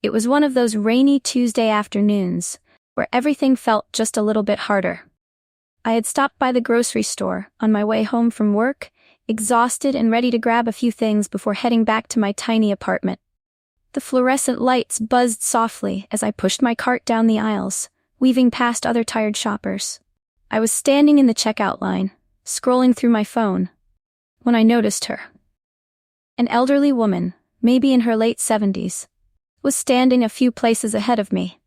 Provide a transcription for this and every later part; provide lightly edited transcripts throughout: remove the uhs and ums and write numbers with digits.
It was one of those rainy Tuesday afternoons, where everything felt just a little bit harder. I had stopped by the grocery store on my way home from work, exhausted and ready to grab a few things before heading back to my tiny apartment. The fluorescent lights buzzed softly as I pushed my cart down the aisles, weaving past other tired shoppers. I was standing in the checkout line, scrolling through my phone, when I noticed her. An elderly woman, maybe in her late 70s, was standing a few places ahead of me.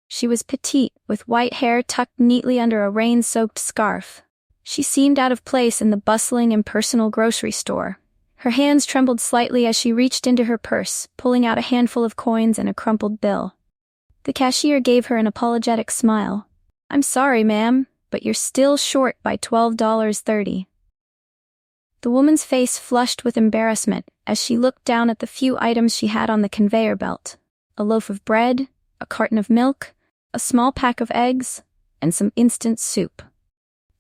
She was petite, with white hair tucked neatly under a rain-soaked scarf. She seemed out of place in the bustling, impersonal grocery store. Her hands trembled slightly as she reached into her purse, pulling out a handful of coins and a crumpled bill. The cashier gave her an apologetic smile. "I'm sorry, ma'am, but you're still short by $12.30. The woman's face flushed with embarrassment as she looked down at the few items she had on the conveyor belt. A loaf of bread, a carton of milk, a small pack of eggs, and some instant soup.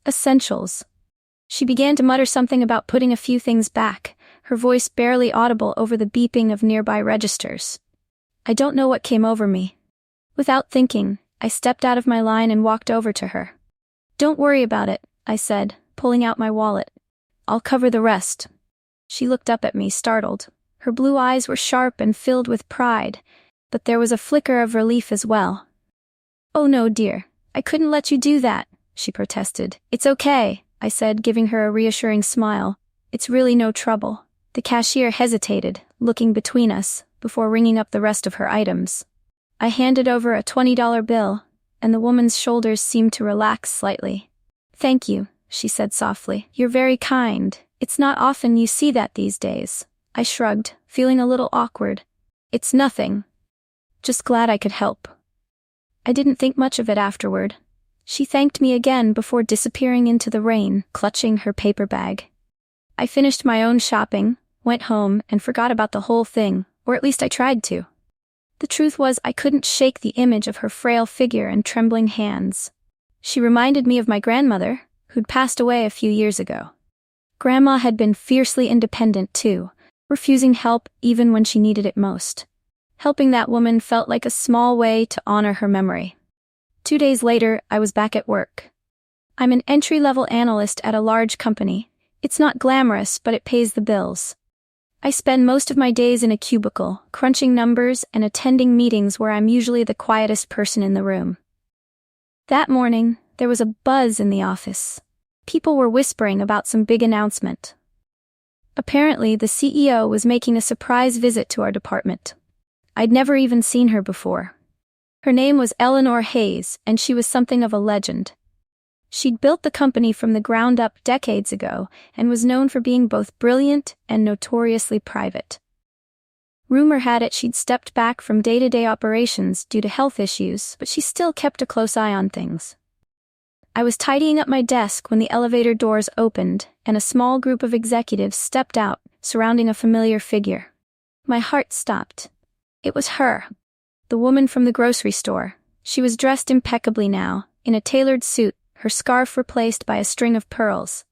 Essentials. She began to mutter something about putting a few things back, her voice barely audible over the beeping of nearby registers. I don't know what came over me. Without thinking, I stepped out of my line and walked over to her. "Don't worry about it," I said, pulling out my wallet. "I'll cover the rest." She looked up at me, startled. Her blue eyes were sharp and filled with pride, but there was a flicker of relief as well. "Oh no, dear, I couldn't let you do that," she protested. "It's okay," I said, giving her a reassuring smile. "It's really no trouble." The cashier hesitated, looking between us, before ringing up the rest of her items. I handed over a $20 bill, and the woman's shoulders seemed to relax slightly. "Thank you," she said softly. "You're very kind. It's not often you see that these days." I shrugged, feeling a little awkward. "It's nothing. Just glad I could help." I didn't think much of it afterward. She thanked me again before disappearing into the rain, clutching her paper bag. I finished my own shopping, went home, and forgot about the whole thing, or at least I tried to. The truth was I couldn't shake the image of her frail figure and trembling hands. She reminded me of my grandmother, who'd passed away a few years ago. Grandma had been fiercely independent too, refusing help even when she needed it most. Helping that woman felt like a small way to honor her memory. 2 days later, I was back at work. I'm an entry-level analyst at a large company. It's not glamorous, but it pays the bills. I spend most of my days in a cubicle, crunching numbers and attending meetings where I'm usually the quietest person in the room. That morning, there was a buzz in the office. People were whispering about some big announcement. Apparently, the CEO was making a surprise visit to our department. I'd never even seen her before. Her name was Eleanor Hayes, and she was something of a legend. She'd built the company from the ground up decades ago and was known for being both brilliant and notoriously private. Rumor had it she'd stepped back from day-to-day operations due to health issues, but she still kept a close eye on things. I was tidying up my desk when the elevator doors opened and a small group of executives stepped out, surrounding a familiar figure. My heart stopped. It was her, the woman from the grocery store. She was dressed impeccably now, in a tailored suit, her scarf replaced by a string of pearls.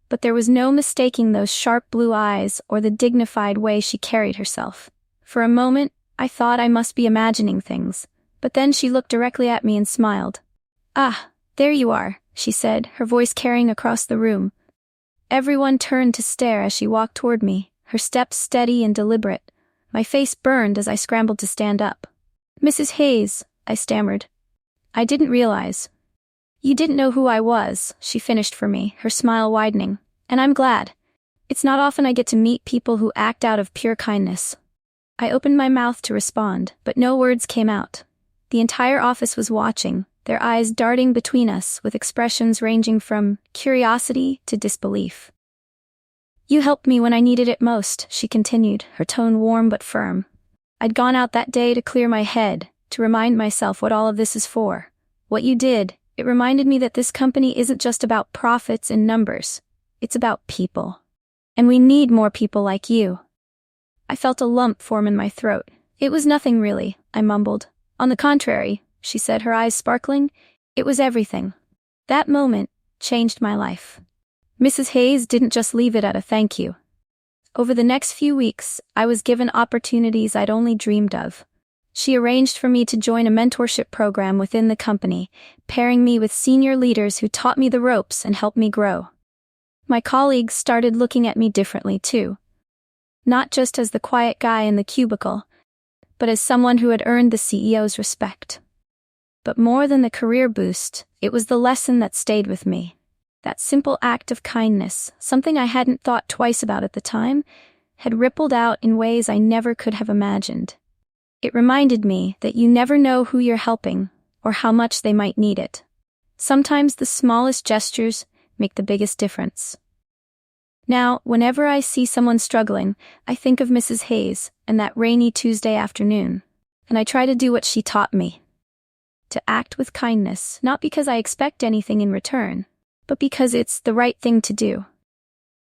But there was no mistaking those sharp blue eyes or the dignified way she carried herself. For a moment, I thought I must be imagining things, but then she looked directly at me and smiled. "Ah, there you are," she said, her voice carrying across the room. Everyone turned to stare as she walked toward me, her steps steady and deliberate. My face burned as I scrambled to stand up. "Mrs. Hayes," I stammered. "I didn't realize." "You didn't know who I was," she finished for me, her smile widening. "And I'm glad. It's not often I get to meet people who act out of pure kindness." I opened my mouth to respond, but no words came out. The entire office was watching, their eyes darting between us with expressions ranging from curiosity to disbelief. "You helped me when I needed it most," she continued, her tone warm but firm. "I'd gone out that day to clear my head, to remind myself what all of this is for. What you did, it reminded me that this company isn't just about profits and numbers. It's about people. And we need more people like you." I felt a lump form in my throat. "It was nothing really," I mumbled. "On the contrary," she said, her eyes sparkling. "It was everything. That moment changed my life." Mrs. Hayes didn't just leave it at a thank you. Over the next few weeks, I was given opportunities I'd only dreamed of. She arranged for me to join a mentorship program within the company, pairing me with senior leaders who taught me the ropes and helped me grow. My colleagues started looking at me differently too. Not just as the quiet guy in the cubicle, but as someone who had earned the CEO's respect. But more than the career boost, it was the lesson that stayed with me. That simple act of kindness, something I hadn't thought twice about at the time, had rippled out in ways I never could have imagined. It reminded me that you never know who you're helping or how much they might need it. Sometimes the smallest gestures make the biggest difference. Now, whenever I see someone struggling, I think of Mrs. Hayes and that rainy Tuesday afternoon, and I try to do what she taught me. To act with kindness, not because I expect anything in return, but because it's the right thing to do.